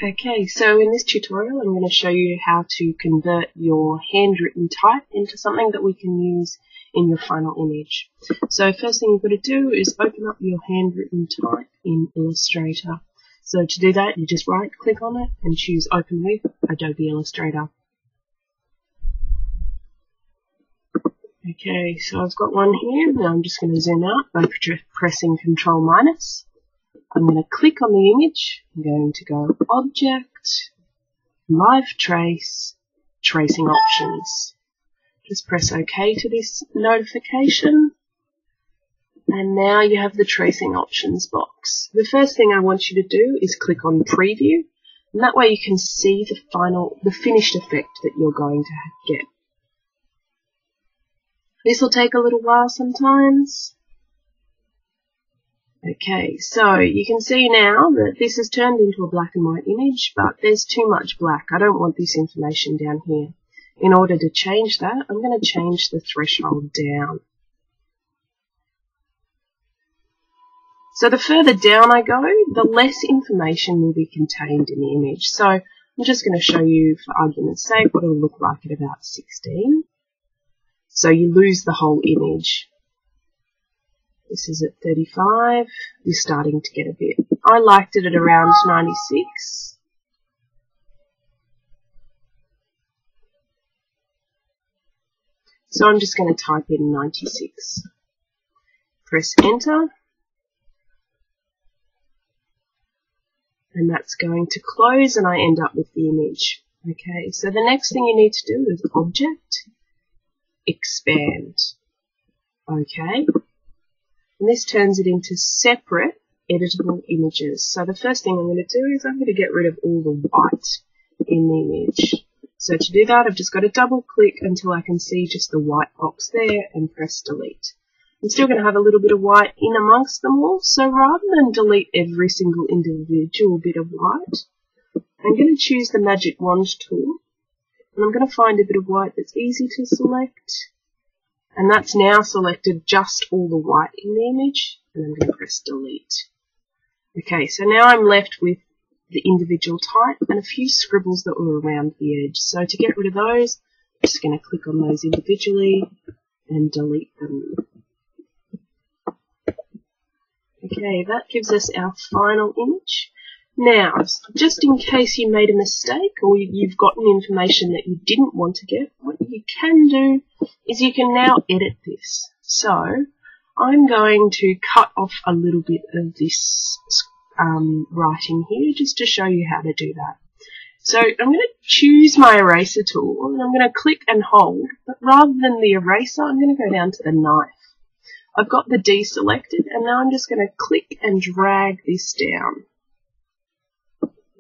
Okay, so in this tutorial I'm going to show you how to convert your handwritten type into something that we can use in your final image. So first thing you've got to do is open up your handwritten type in Illustrator. So to do that you just right click on it and choose Open with Adobe Illustrator. Okay, so I've got one here. Now I'm just going to zoom out by pressing Ctrl-. I'm going to click on the image. I'm going to go Object, Live Trace, Tracing Options. Just press OK to this notification. And now you have the Tracing Options box. The first thing I want you to do is click on Preview. And that way you can see the finished effect that you're going to get. This will take a little while sometimes. Okay, so you can see now that this has turned into a black and white image, but there's too much black. I don't want this information down here. In order to change that, I'm going to change the threshold down. So the further down I go, the less information will be contained in the image. So I'm just going to show you, for argument's sake, what it'll look like at about 16. So you lose the whole image. This is at 35. You're starting to get a bit. I liked it at around 96. So I'm just going to type in 96. Press Enter. And that's going to close and I end up with the image. Okay, so the next thing you need to do is Object, Expand. Okay. And this turns it into separate editable images. So the first thing I'm going to do is I'm going to get rid of all the white in the image. So to do that, I've just got to double click until I can see just the white box there and press delete. I'm still going to have a little bit of white in amongst them all. So rather than delete every single individual bit of white, I'm going to choose the magic wand tool. And I'm going to find a bit of white that's easy to select. And that's now selected just all the white in the image, and I'm going to press delete. Okay, so now I'm left with the individual type and a few scribbles that were around the edge. So to get rid of those, I'm just going to click on those individually and delete them. Okay, that gives us our final image. Now, just in case you made a mistake or you've gotten information that you didn't want to get, what you can do is you can now edit this. So I'm going to cut off a little bit of this writing here just to show you how to do that. So I'm going to choose my eraser tool and I'm going to click and hold, but rather than the eraser, I'm going to go down to the knife. I've got the D selected and now I'm just going to click and drag this down.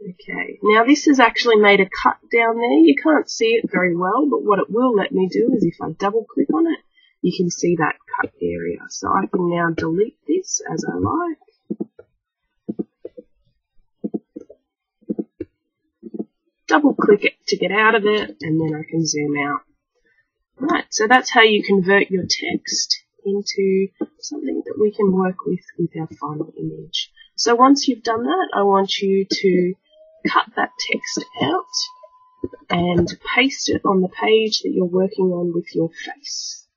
Okay, now this has actually made a cut down there. You can't see it very well, but what it will let me do is if I double click on it, you can see that cut area. So I can now delete this as I like. Double click it to get out of it, and then I can zoom out. Right, so that's how you convert your text into something that we can work with our final image. So once you've done that, I want you to cut that text out and paste it on the page that you're working on with your face.